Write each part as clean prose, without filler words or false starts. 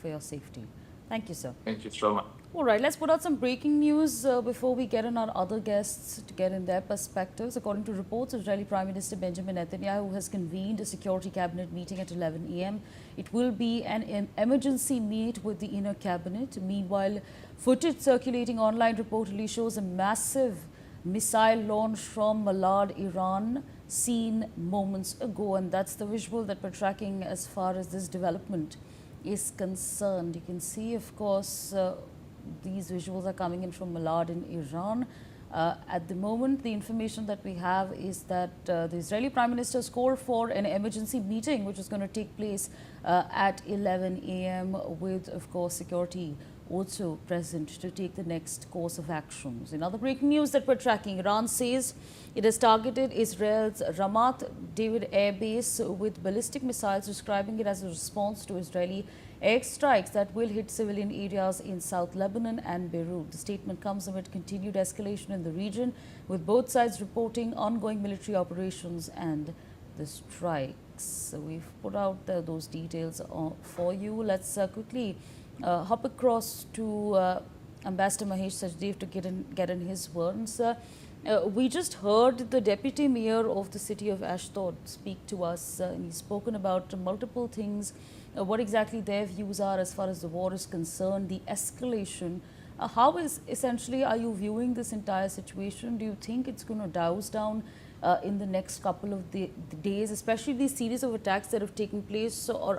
for your safety. Thank you, sir. Thank you so much. All right, let's put out some breaking news before we get in our other guests to get in their perspectives. According to reports, Israeli Prime Minister Benjamin Netanyahu has convened a security cabinet meeting at 11 a.m. It will be an emergency meet with the inner cabinet. Meanwhile, footage circulating online reportedly shows a massive missile launch from Malad, Iran, seen moments ago. And that's the visual that we're tracking as far as this development is concerned. You can see, of course, these visuals are coming in from Malad in Iran. At the moment, the information that we have is that the Israeli Prime Minister has called for an emergency meeting, which is going to take place at 11 a.m. with, of course, security also present to take the next course of actions. In other breaking news that we're tracking, Iran says it has targeted Israel's Ramat David Air Base with ballistic missiles, describing it as a response to Israeli airstrikes that will hit civilian areas in South Lebanon and Beirut. The statement comes amid continued escalation in the region, with both sides reporting ongoing military operations and the strikes. So we've put out those details for you. Let's quickly hop across to Ambassador Mahesh Sachdev to get in his words. We just heard the Deputy Mayor of the city of Ashdod speak to us, and he's spoken about multiple things, what exactly their views are as far as the war is concerned, the escalation. How is essentially are you viewing this entire situation? Do you think it's going to douse down in the next couple of the days, especially these series of attacks that have taken place, or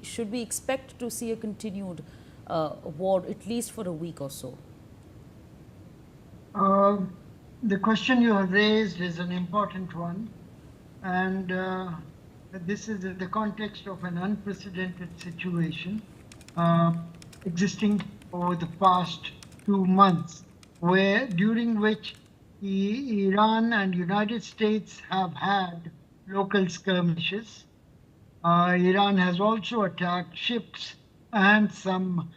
should we expect to see a continued war at least for a week or so? The question you have raised is an important one, and this is in the context of an unprecedented situation existing over the past 2 months, during which Iran and United States have had local skirmishes. Iran has also attacked ships and some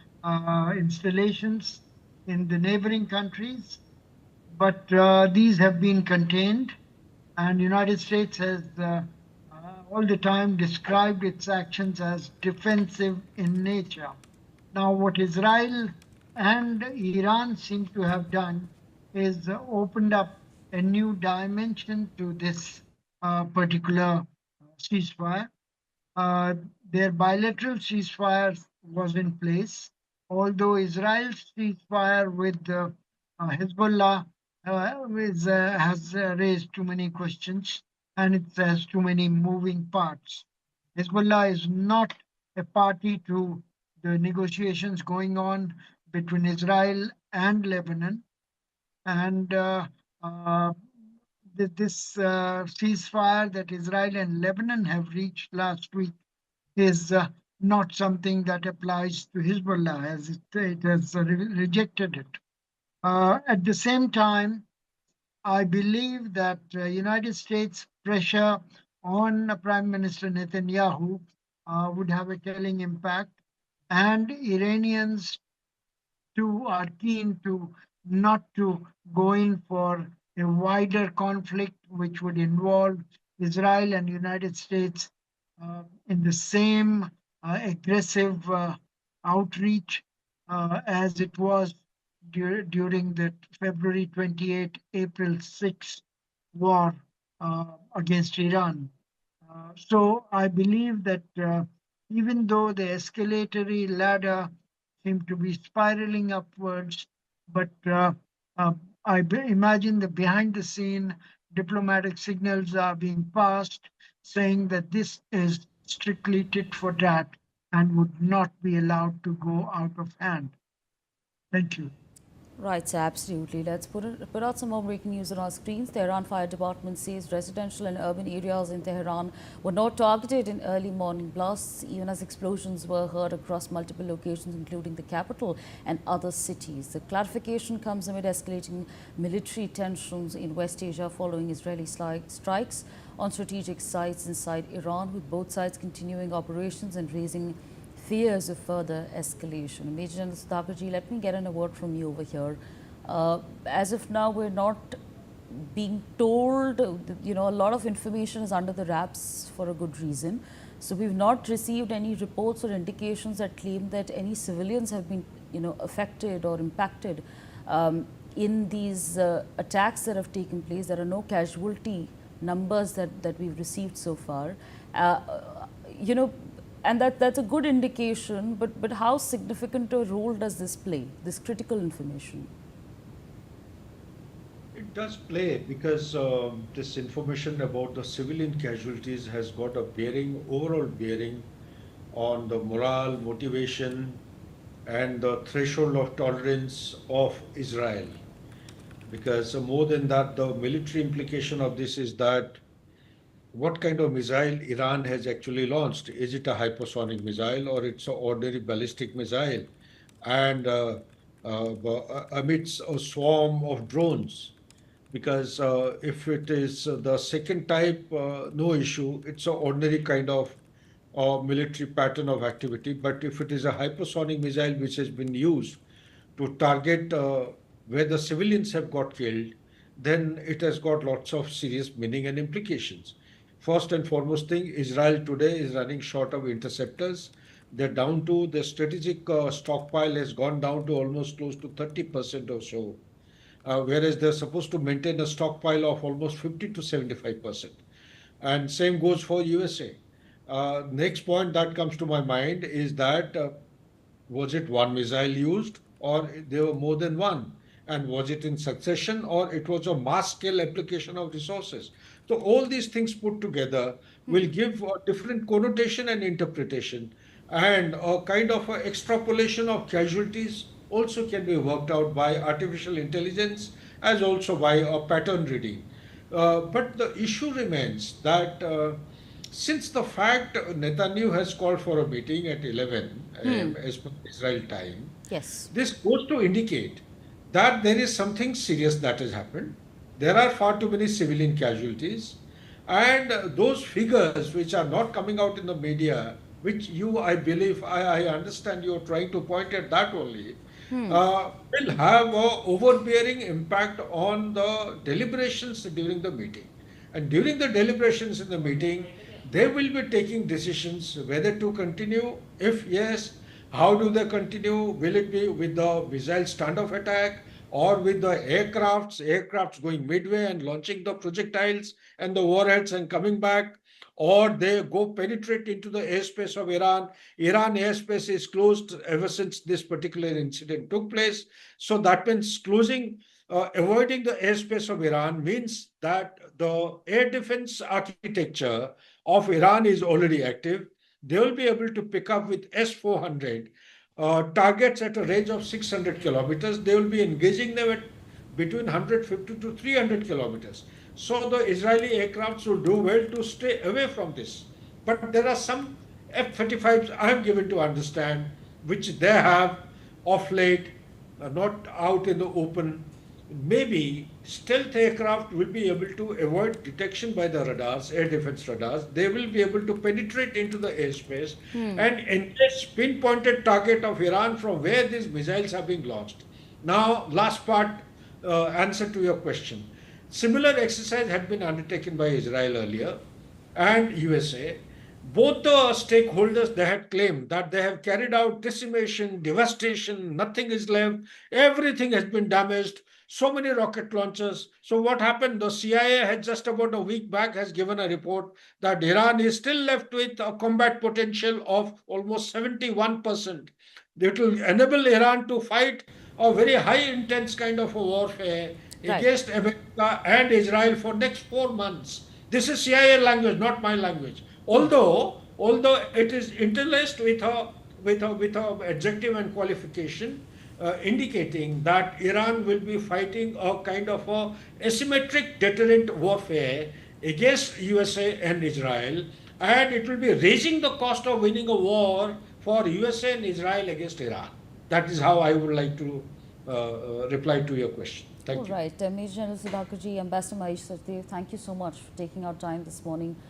installations in the neighboring countries, but these have been contained, and the United States has all the time described its actions as defensive in nature. Now, what Israel and Iran seem to have done is opened up a new dimension to this particular ceasefire. Their bilateral ceasefire was in place, although Israel's ceasefire with Hezbollah has raised too many questions, and it has too many moving parts. Hezbollah is not a party to the negotiations going on between Israel and Lebanon, and this ceasefire that Israel and Lebanon have reached last week is not something that applies to Hezbollah, as it has rejected it. At the same time, I believe that United States pressure on Prime Minister Netanyahu would have a telling impact, and Iranians too are keen to not to go in for a wider conflict which would involve Israel and United States in the same aggressive outreach as it was during the February 28, April 6 war against Iran. So I believe that even though the escalatory ladder seemed to be spiraling upwards, but I imagine that behind the scene diplomatic signals are being passed saying that this is strictly tit for tat and would not be allowed to go out of hand. Thank you. Right, so absolutely. Let's put out some more breaking news on our screens. The Tehran Fire Department says residential and urban areas in Tehran were not targeted in early morning blasts, even as explosions were heard across multiple locations, including the capital and other cities. The clarification comes amid escalating military tensions in West Asia following Israeli strikes on strategic sites inside Iran, with both sides continuing operations and raising fears of further escalation. Major General Sudhakarji, let me get in a word from you over here. As of now, we're not being told, a lot of information is under the wraps for a good reason. So we've not received any reports or indications that claim that any civilians have been, affected or impacted in these attacks that have taken place. There are no casualty numbers that we've received so far. You know, and that's a good indication. But how significant a role does this play? This critical information. It does play because this information about the civilian casualties has got a bearing, overall bearing on the morale, motivation, and the threshold of tolerance of Israel. Because more than that, the military implication of this is that what kind of missile Iran has actually launched? Is it a hypersonic missile or it's an ordinary ballistic missile? And amidst a swarm of drones, because if it is the second type, no issue. It's an ordinary kind of military pattern of activity. But if it is a hypersonic missile which has been used to target where the civilians have got killed, then it has got lots of serious meaning and implications. First and foremost thing, Israel today is running short of interceptors. They're down to the strategic stockpile has gone down to almost close to 30% or so, whereas they're supposed to maintain a stockpile of almost 50 to 75%. And same goes for USA. Next point that comes to my mind is that was it one missile used or there were more than one? And was it in succession or it was a mass scale application of resources? So all these things put together will give a different connotation and interpretation, and a kind of a extrapolation of casualties also can be worked out by artificial intelligence as also by a pattern reading. But the issue remains that since the fact Netanyahu has called for a meeting at 11 a.m. as per Israel time, Yes. this goes to indicate that there is something serious that has happened. There are far too many civilian casualties, and those figures which are not coming out in the media, which you, I believe, I understand you are trying to point at that only, will have a overbearing impact on the deliberations during the meeting. And during the deliberations in the meeting, they will be taking decisions whether to continue. If yes, how do they continue? Will it be with the missile standoff attack or with the aircrafts going midway and launching the projectiles and the warheads and coming back? Or they go penetrate into the airspace of Iran. Iran airspace is closed ever since this particular incident took place. So that means avoiding the airspace of Iran means that the air defense architecture of Iran is already active. They will be able to pick up with S-400 targets at a range of 600 kilometers. They will be engaging them at between 150 to 300 kilometers. So the Israeli aircrafts will do well to stay away from this. But there are some F-35s I am given to understand which they have of late, not out in the open. Maybe stealth aircraft will be able to avoid detection by the radars, air defense radars. They will be able to penetrate into the airspace and engage pinpointed target of Iran from where these missiles are being launched. Now, last part, answer to your question. Similar exercise had been undertaken by Israel earlier and USA. Both the stakeholders, they had claimed that they have carried out decimation, devastation, nothing is left, everything has been damaged, so many rocket launchers. So what happened? The CIA had just about a week back has given a report that Iran is still left with a combat potential of almost 71%. It will enable Iran to fight a very high intense kind of a warfare Right. against America and Israel for next 4 months. This is CIA language, not my language. Although it is interlaced with a adjective and qualification, indicating that Iran will be fighting a kind of a asymmetric deterrent warfare against USA and Israel, and it will be raising the cost of winning a war for USA and Israel against Iran. That is how I would like to reply to your question. All Thank you. right. Major General Sudhakarji, Ambassador Mahesh Sardev, thank you so much for taking our time this morning